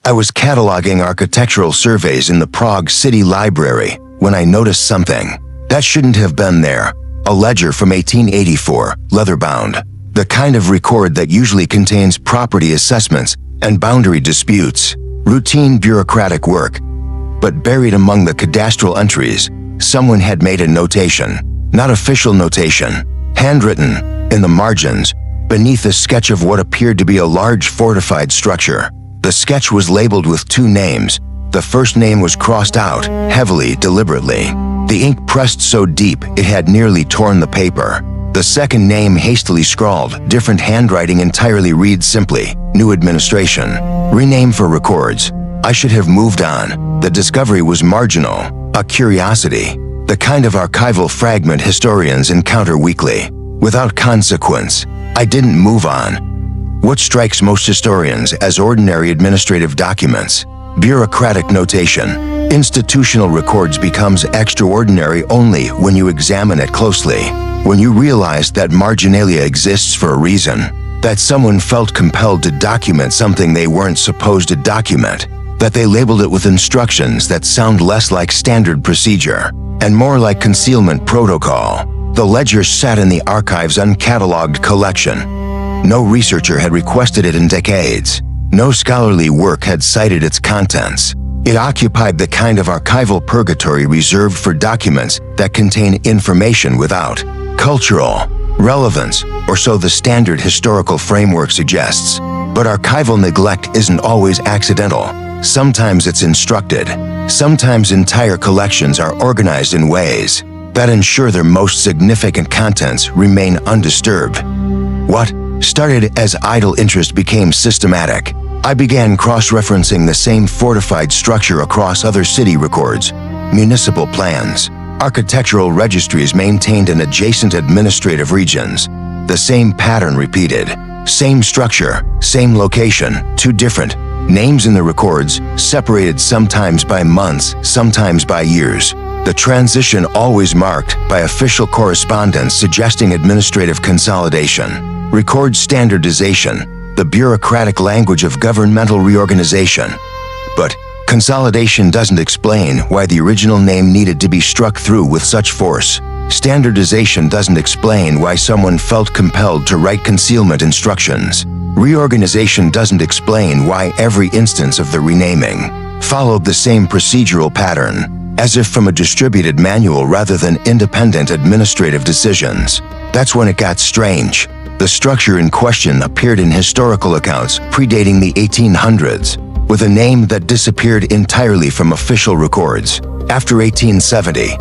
I was cataloging architectural surveys in the Prague City Library when I noticed something that shouldn't have been there. A ledger from 1884, leather-bound. The kind of record that usually contains property assessments and boundary disputes. Routine bureaucratic work. But buried among the cadastral entries, someone had made a notation. Not official notation. Handwritten, in the margins, beneath a sketch of what appeared to be a large fortified structure. The sketch was labeled with two names. The first name was crossed out, heavily, deliberately. The ink pressed so deep it had nearly torn the paper. The second name hastily scrawled, different handwriting entirely reads simply, New Administration. Rename for records. I should have moved on. The discovery was marginal, a curiosity. The kind of archival fragment historians encounter weekly. Without consequence. I didn't move on. What strikes most historians as ordinary administrative documents? Bureaucratic notation. Institutional records becomes extraordinary only when you examine it closely. When you realize that marginalia exists for a reason. That someone felt compelled to document something they weren't supposed to document. That they labeled it with instructions that sound less like standard procedure and more like concealment protocol. The ledger sat in the archive's uncatalogued collection. No researcher had requested it in decades. No scholarly work had cited its contents. It occupied the kind of archival purgatory reserved for documents that contain information without cultural relevance, or so the standard historical framework suggests. But archival neglect isn't always accidental. Sometimes it's instructed. Sometimes entire collections are organized in ways that ensure their most significant contents remain undisturbed. What started as idle interest became systematic. I began cross-referencing the same fortified structure across other city records, municipal plans, architectural registries maintained in adjacent administrative regions. The same pattern repeated. Same structure, same location, two different names in the records, separated sometimes by months, sometimes by years. The transition always marked by official correspondence suggesting administrative consolidation. Record standardization, the bureaucratic language of governmental reorganization. But consolidation doesn't explain why the original name needed to be struck through with such force. Standardization doesn't explain why someone felt compelled to write concealment instructions. Reorganization doesn't explain why every instance of the renaming followed the same procedural pattern, as if from a distributed manual rather than independent administrative decisions. That's when it got strange. The structure in question appeared in historical accounts predating the 1800s, with a name that disappeared entirely from official records. After 1870,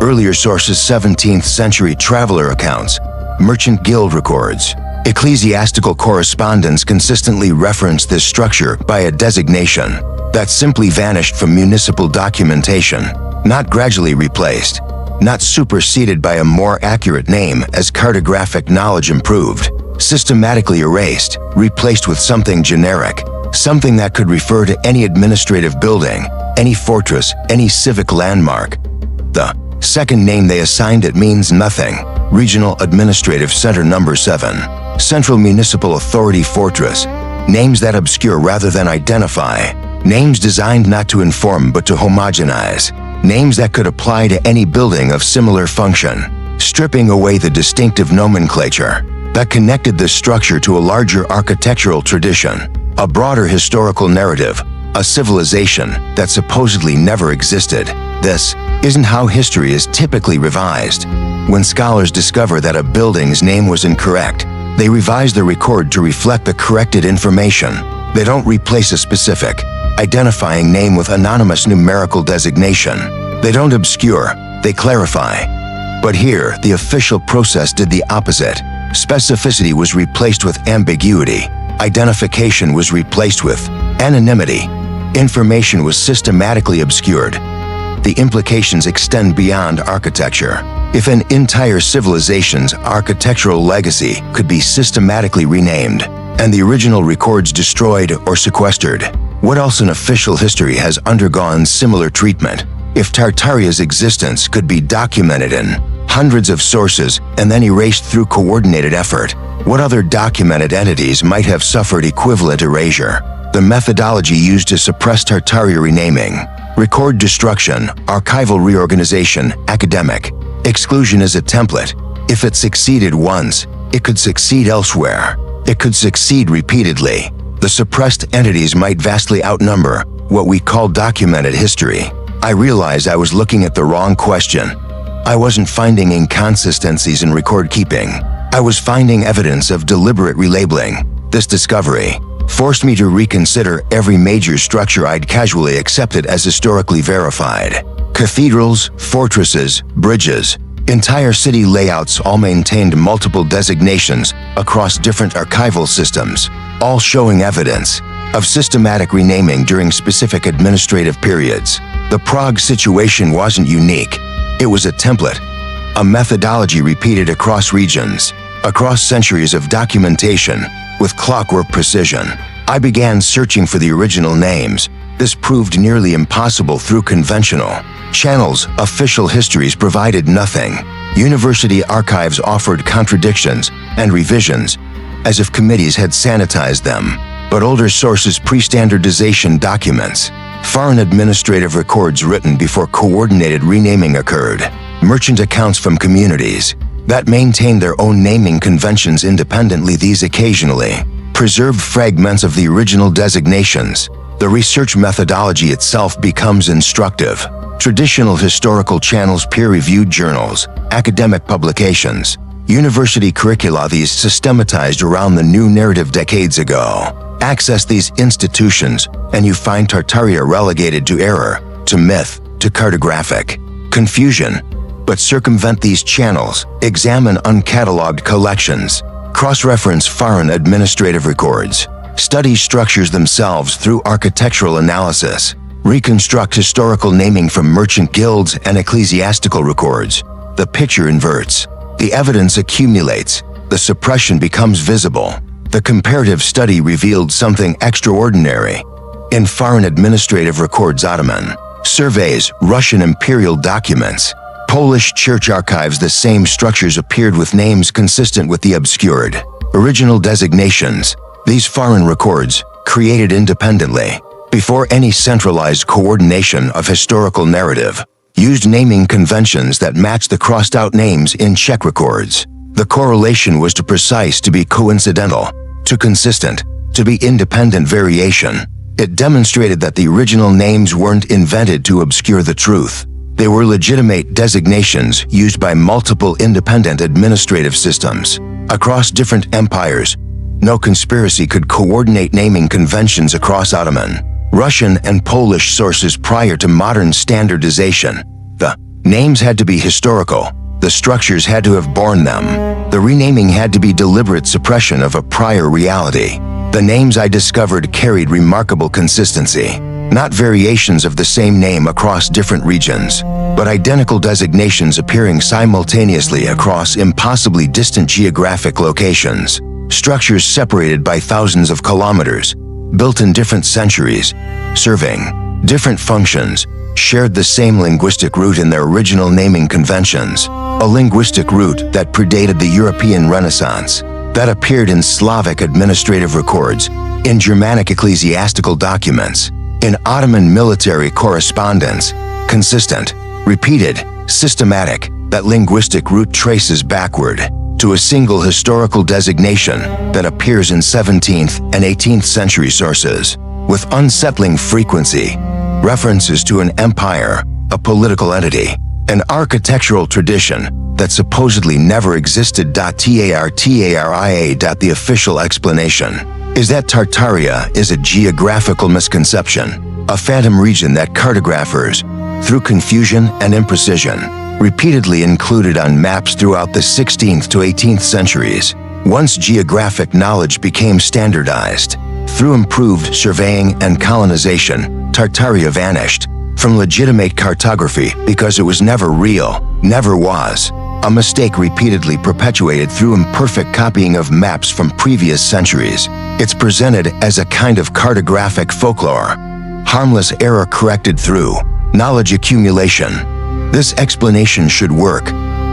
earlier sources 17th century traveler accounts, merchant guild records, ecclesiastical correspondence consistently referenced this structure by a designation that simply vanished from municipal documentation, not gradually replaced, not superseded by a more accurate name as cartographic knowledge improved, systematically erased, replaced with something generic, something that could refer to any administrative building, any fortress, any civic landmark. The second name they assigned it means nothing. Regional Administrative Center Number 7. Central Municipal Authority Fortress. Names that obscure rather than identify. Names designed not to inform but to homogenize. Names that could apply to any building of similar function, stripping away the distinctive nomenclature that connected this structure to a larger architectural tradition, a broader historical narrative, a civilization that supposedly never existed. This isn't how history is typically revised. When scholars discover that a building's name was incorrect, they revise the record to reflect the corrected information. They don't replace a specific, identifying name with anonymous numerical designation. They don't obscure, they clarify. But here, the official process did the opposite. Specificity was replaced with ambiguity. Identification was replaced with anonymity. Information was systematically obscured. The implications extend beyond architecture. If an entire civilization's architectural legacy could be systematically renamed, and the original records destroyed or sequestered, what else in official history has undergone similar treatment? If Tartaria's existence could be documented in hundreds of sources and then erased through coordinated effort, what other documented entities might have suffered equivalent erasure? The methodology used to suppress Tartaria renaming. Record destruction, archival reorganization, academic. Exclusion is a template. If it succeeded once, it could succeed elsewhere. It could succeed repeatedly. The suppressed entities might vastly outnumber what we call documented history. I realized I was looking at the wrong question. I wasn't finding inconsistencies in record keeping. I was finding evidence of deliberate relabeling. This discovery forced me to reconsider every major structure I'd casually accepted as historically verified. Cathedrals, fortresses, bridges, entire city layouts all maintained multiple designations across different archival systems, all showing evidence of systematic renaming during specific administrative periods. The Prague situation wasn't unique. It was a template, a methodology repeated across regions, across centuries of documentation, with clockwork precision. I began searching for the original names. This proved nearly impossible through conventional channels. Official histories provided nothing. University archives offered contradictions and revisions, as if committees had sanitized them. But older sources pre-standardization documents, foreign administrative records written before coordinated renaming occurred, merchant accounts from communities that maintained their own naming conventions independently. These occasionally preserved fragments of the original designations. The research methodology itself becomes instructive. Traditional historical channels, peer-reviewed journals, academic publications, university curricula, these systematized around the new narrative decades ago. Access these institutions, and you find Tartaria relegated to error, to myth, to cartographic confusion. But circumvent these channels, examine uncatalogued collections, cross-reference foreign administrative records, study structures themselves through architectural analysis, reconstruct historical naming from merchant guilds and ecclesiastical records. The picture inverts. The evidence accumulates. The suppression becomes visible. The comparative study revealed something extraordinary. In foreign administrative records, Ottoman surveys, Russian imperial documents, Polish church archives, the same structures appeared with names consistent with the obscured original designations. These foreign records, created independently, before any centralized coordination of historical narrative, used naming conventions that matched the crossed-out names in Czech records. The correlation was too precise to be coincidental, too consistent to be independent variation. It demonstrated that the original names weren't invented to obscure the truth. They were legitimate designations used by multiple independent administrative systems across different empires. No conspiracy could coordinate naming conventions across Ottoman, Russian, and Polish sources prior to modern standardization. The names had to be historical. The structures had to have borne them. The renaming had to be deliberate suppression of a prior reality. The names I discovered carried remarkable consistency. Not variations of the same name across different regions, but identical designations appearing simultaneously across impossibly distant geographic locations. Structures separated by thousands of kilometers, built in different centuries, serving different functions, shared the same linguistic root in their original naming conventions. A linguistic root that predated the European Renaissance, that appeared in Slavic administrative records, in Germanic ecclesiastical documents, in Ottoman military correspondence. Consistent, repeated, systematic. That linguistic root traces backward to a single historical designation that appears in 17th and 18th century sources, with unsettling frequency. References to an empire, a political entity, an architectural tradition that supposedly never existed. Tartaria. The official explanation is that Tartaria is a geographical misconception, a phantom region that cartographers, through confusion and imprecision, repeatedly included on maps throughout the 16th to 18th centuries. Once geographic knowledge became standardized, through improved surveying and colonization, Tartaria vanished from legitimate cartography because it was never real, never was. A mistake repeatedly perpetuated through imperfect copying of maps from previous centuries. It's presented as a kind of cartographic folklore. Harmless error corrected through knowledge accumulation. This explanation should work.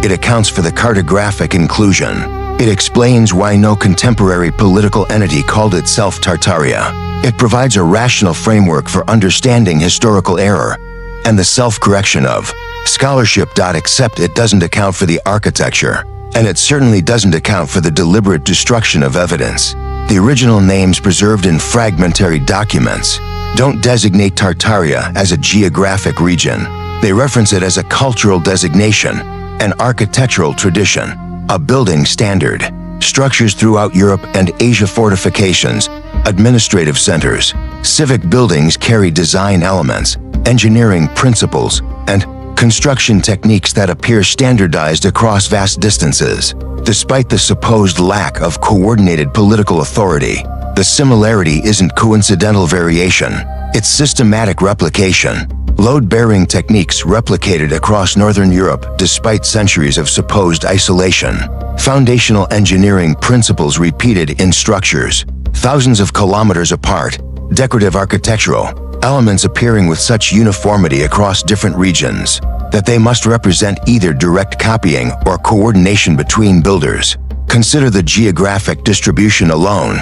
It accounts for the cartographic inclusion. It explains why no contemporary political entity called itself Tartaria. It provides a rational framework for understanding historical error and the self-correction of scholarship. Except it doesn't account for the architecture, and it certainly doesn't account for the deliberate destruction of evidence. The original names preserved in fragmentary documents don't designate Tartaria as a geographic region. They reference it as a cultural designation, an architectural tradition, a building standard. Structures throughout Europe and Asia, fortifications, administrative centers, civic buildings carry design elements, engineering principles, and construction techniques that appear standardized across vast distances. Despite the supposed lack of coordinated political authority, the similarity isn't coincidental variation, it's systematic replication. Load-bearing techniques replicated across Northern Europe despite centuries of supposed isolation. Foundational engineering principles repeated in structures thousands of kilometers apart. Decorative architectural elements appearing with such uniformity across different regions that they must represent either direct copying or coordination between builders. Consider the geographic distribution alone.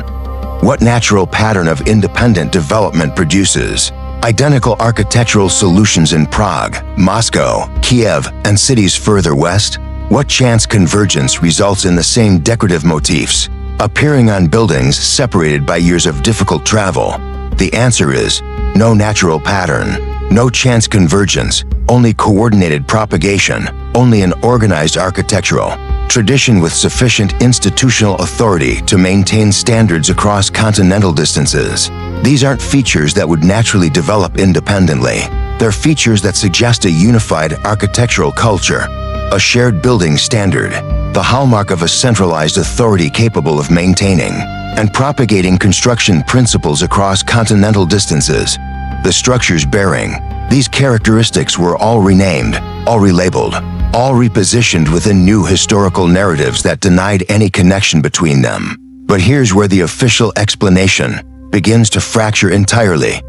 What natural pattern of independent development produces identical architectural solutions in Prague, Moscow, Kiev, and cities further west? What chance convergence results in the same decorative motifs appearing on buildings separated by years of difficult travel? The answer is no natural pattern, no chance convergence, only coordinated propagation, only an organized architectural tradition with sufficient institutional authority to maintain standards across continental distances. These aren't features that would naturally develop independently. They're features that suggest a unified architectural culture, a shared building standard, the hallmark of a centralized authority capable of maintaining and propagating construction principles across continental distances. The structures bearing these characteristics were all renamed, all relabeled, all repositioned within new historical narratives that denied any connection between them. But here's where the official explanation begins to fracture entirely.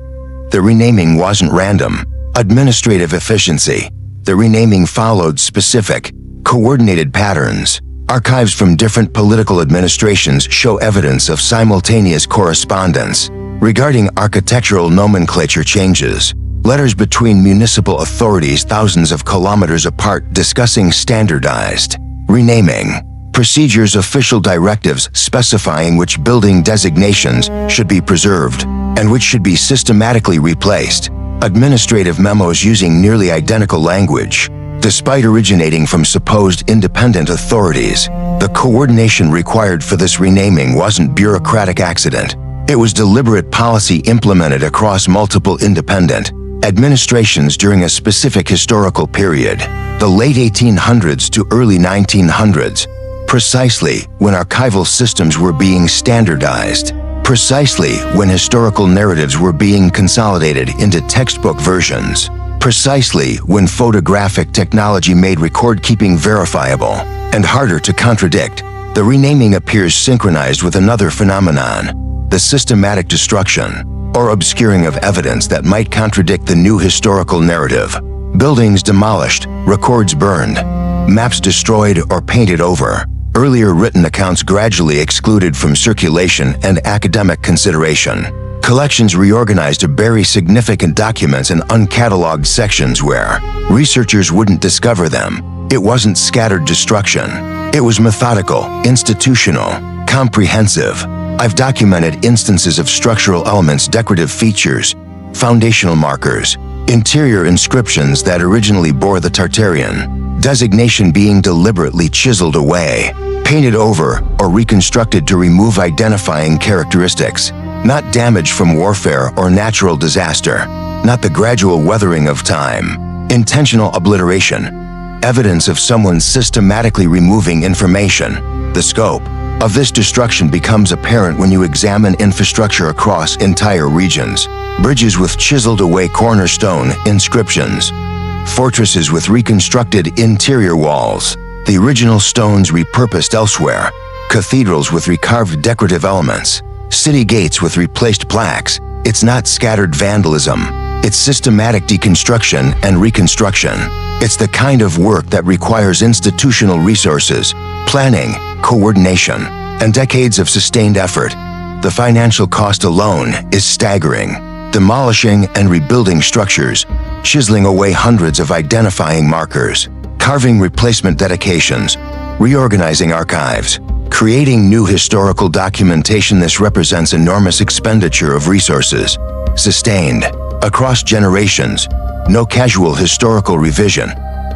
The renaming wasn't random. Administrative efficiency. The renaming followed specific, coordinated patterns. Archives from different political administrations show evidence of simultaneous correspondence regarding architectural nomenclature changes. Letters between municipal authorities thousands of kilometers apart discussing standardized renaming procedures, official directives specifying which building designations should be preserved and which should be systematically replaced. Administrative memos using nearly identical language. Despite originating from supposed independent authorities, the coordination required for this renaming wasn't bureaucratic accident. It was deliberate policy implemented across multiple independent administrations during a specific historical period, the late 1800s to early 1900s, precisely when archival systems were being standardized, precisely when historical narratives were being consolidated into textbook versions, precisely when photographic technology made record-keeping verifiable and harder to contradict. The renaming appears synchronized with another phenomenon, the systematic destruction or obscuring of evidence that might contradict the new historical narrative. Buildings demolished, records burned, maps destroyed or painted over, earlier written accounts gradually excluded from circulation and academic consideration. Collections reorganized to bury significant documents in uncatalogued sections where researchers wouldn't discover them. It wasn't scattered destruction. It was methodical, institutional, comprehensive. I've documented instances of structural elements, decorative features, foundational markers, interior inscriptions that originally bore the Tartarian designation being deliberately chiseled away, painted over, or reconstructed to remove identifying characteristics. Not damage from warfare or natural disaster, not the gradual weathering of time. Intentional obliteration, evidence of someone systematically removing information. The scope of this destruction becomes apparent when you examine infrastructure across entire regions. Bridges with chiseled away cornerstone inscriptions, fortresses with reconstructed interior walls, the original stones repurposed elsewhere, cathedrals with recarved decorative elements, city gates with replaced plaques. It's not scattered vandalism. It's systematic deconstruction and reconstruction. It's the kind of work that requires institutional resources, planning, coordination, and decades of sustained effort. The financial cost alone is staggering. Demolishing and rebuilding structures, chiseling away hundreds of identifying markers, carving replacement dedications, reorganizing archives, creating new historical documentation. This represents enormous expenditure of resources, sustained across generations. No casual historical revision,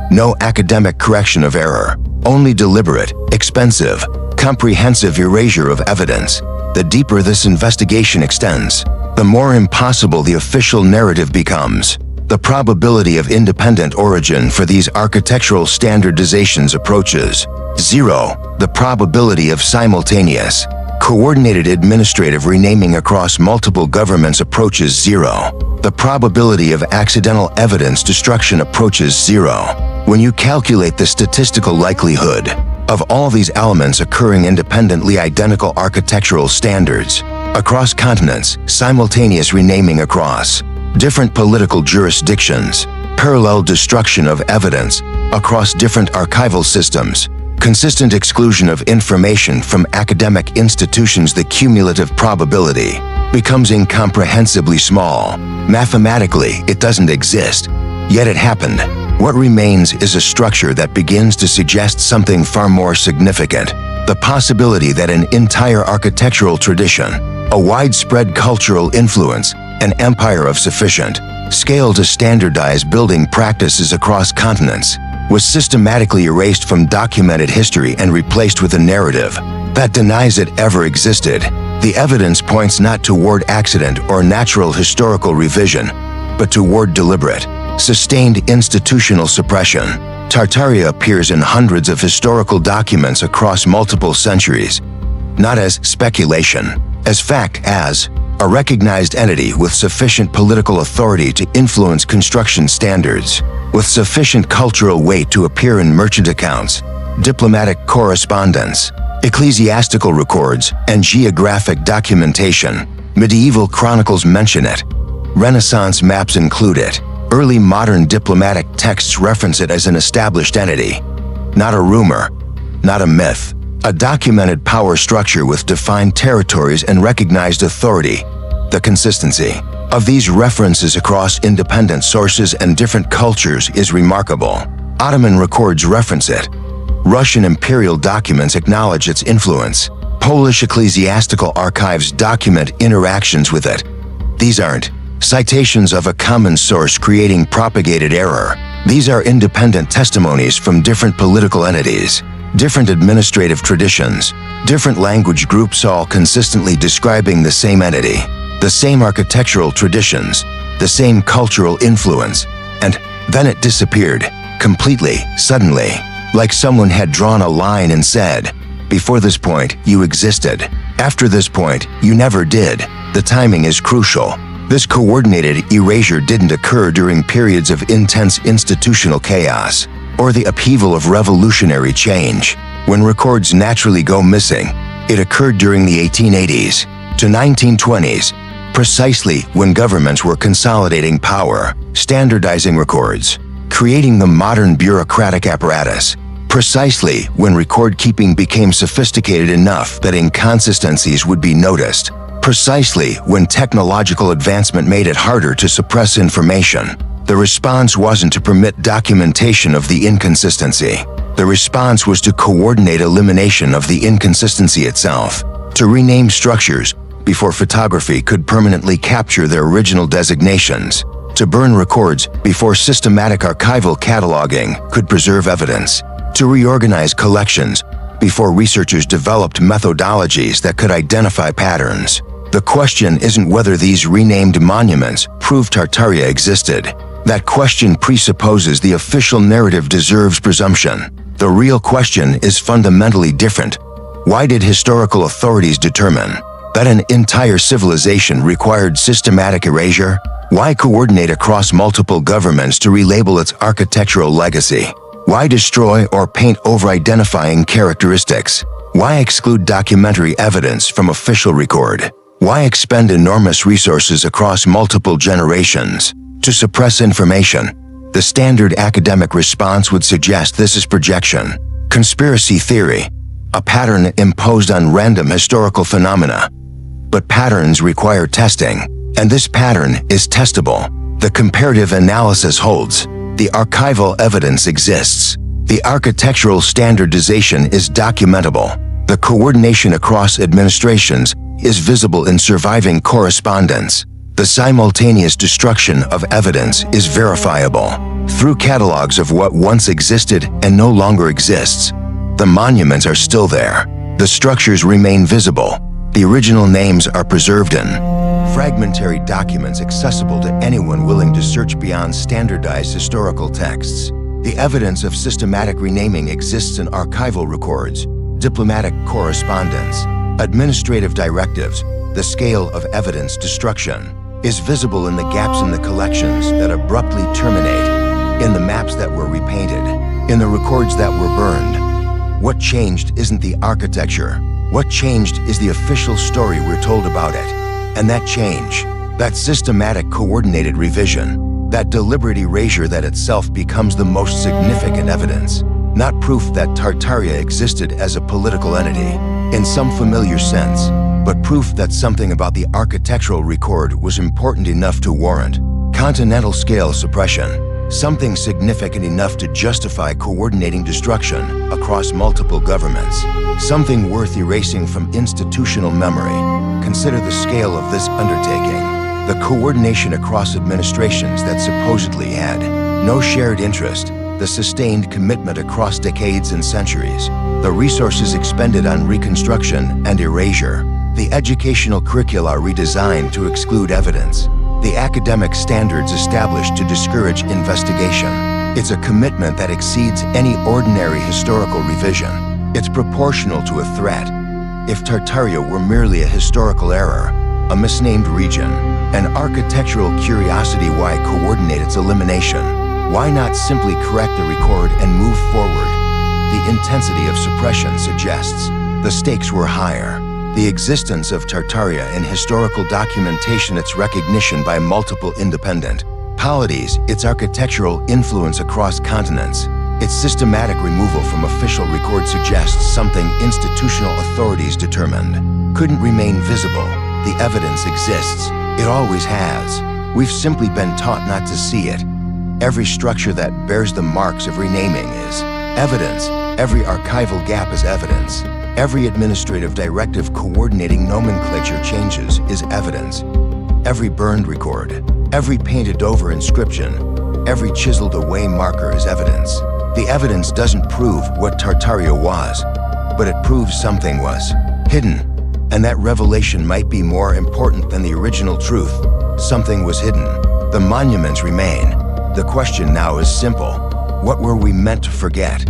no academic correction of error, only deliberate, expensive, comprehensive erasure of evidence. The deeper this investigation extends, the more impossible the official narrative becomes. The probability of independent origin for these architectural standardizations approaches 0. The probability of simultaneous, coordinated administrative renaming across multiple governments approaches 0. The probability of accidental evidence destruction approaches 0. When you calculate the statistical likelihood of all these elements occurring independently, identical architectural standards across continents, simultaneous renaming across different political jurisdictions, parallel destruction of evidence across different archival systems, consistent exclusion of information from academic institutions, the cumulative probability becomes incomprehensibly small. Mathematically, it doesn't exist, yet it happened. What remains is a structure that begins to suggest something far more significant: the possibility that an entire architectural tradition, a widespread cultural influence, an empire of sufficient scale to standardize building practices across continents, was systematically erased from documented history and replaced with a narrative that denies it ever existed. The evidence points not toward accident or natural historical revision, but toward deliberate, sustained institutional suppression. Tartaria appears in hundreds of historical documents across multiple centuries, not as speculation, as fact, as a recognized entity with sufficient political authority to influence construction standards, with sufficient cultural weight to appear in merchant accounts, diplomatic correspondence, ecclesiastical records, and geographic documentation. Medieval chronicles mention it. Renaissance maps include it. Early modern diplomatic texts reference it as an established entity, not a rumor, not a myth. A documented power structure with defined territories and recognized authority. The consistency of these references across independent sources and different cultures is remarkable. Ottoman records reference it. Russian imperial documents acknowledge its influence. Polish ecclesiastical archives document interactions with it. These aren't citations of a common source creating propagated error. These are independent testimonies from different political entities, different administrative traditions, different language groups, all consistently describing the same entity, the same architectural traditions, the same cultural influence. And then it disappeared, completely, suddenly, like someone had drawn a line and said, "Before this point, you existed. After this point, you never did." The timing is crucial. This coordinated erasure didn't occur during periods of intense institutional chaos or the upheaval of revolutionary change. When records naturally go missing, it occurred during the 1880s to 1920s, precisely when governments were consolidating power, standardizing records, creating the modern bureaucratic apparatus, precisely when record-keeping became sophisticated enough that inconsistencies would be noticed, precisely when technological advancement made it harder to suppress information. The response wasn't to permit documentation of the inconsistency. The response was to coordinate elimination of the inconsistency itself, to rename structures before photography could permanently capture their original designations, to burn records before systematic archival cataloging could preserve evidence, to reorganize collections before researchers developed methodologies that could identify patterns. The question isn't whether these renamed monuments prove Tartaria existed. That question presupposes the official narrative deserves presumption. The real question is fundamentally different. Why did historical authorities determine that an entire civilization required systematic erasure? Why coordinate across multiple governments to relabel its architectural legacy? Why destroy or paint over identifying characteristics? Why exclude documentary evidence from official record? Why expend enormous resources across multiple generations to suppress information? The standard academic response would suggest this is projection, conspiracy theory, a pattern imposed on random historical phenomena. but patterns require testing, and this pattern is testable. The comparative analysis holds. The archival evidence exists. The architectural standardization is documentable. The coordination across administrations is visible in surviving correspondence. The simultaneous destruction of evidence is verifiable through catalogs of what once existed and no longer exists. The monuments are still there. The structures remain visible. The original names are preserved in fragmentary documents accessible to anyone willing to search beyond standardized historical texts. The evidence of systematic renaming exists in archival records, diplomatic correspondence, administrative directives. The scale of evidence destruction is visible in the gaps in the collections that abruptly terminate, in the maps that were repainted, in the records that were burned. What changed isn't the architecture. What changed is the official story we're told about it. And that change, that systematic coordinated revision, that deliberate erasure that itself becomes the most significant evidence, not proof that Tartaria existed as a political entity, in some familiar sense, but proof that something about the architectural record was important enough to warrant continental scale suppression, something significant enough to justify coordinating destruction across multiple governments, something worth erasing from institutional memory. Consider the scale of this undertaking, the coordination across administrations that supposedly had no shared interest, the sustained commitment across decades and centuries, the resources expended on reconstruction and erasure, the educational curricula redesigned to exclude evidence, the academic standards established to discourage investigation. It's a commitment that exceeds any ordinary historical revision. It's proportional to a threat. If Tartaria were merely a historical error, a misnamed region, an architectural curiosity, why coordinate its elimination? Why not simply correct the record and move forward? The intensity of suppression suggests the stakes were higher. The existence of Tartaria in historical documentation, its recognition by multiple independent polities, its architectural influence across continents, its systematic removal from official record suggests something institutional authorities determined couldn't remain visible. The evidence exists. It always has. We've simply been taught not to see it. Every structure that bears the marks of renaming is evidence. Every archival gap is evidence. Every administrative directive coordinating nomenclature changes is evidence. Every burned record, every painted over inscription, every chiseled away marker is evidence. The evidence doesn't prove what Tartaria was, but it proves something was hidden. And that revelation might be more important than the original truth. Something was hidden. The monuments remain. The question now is simple. What were we meant to forget?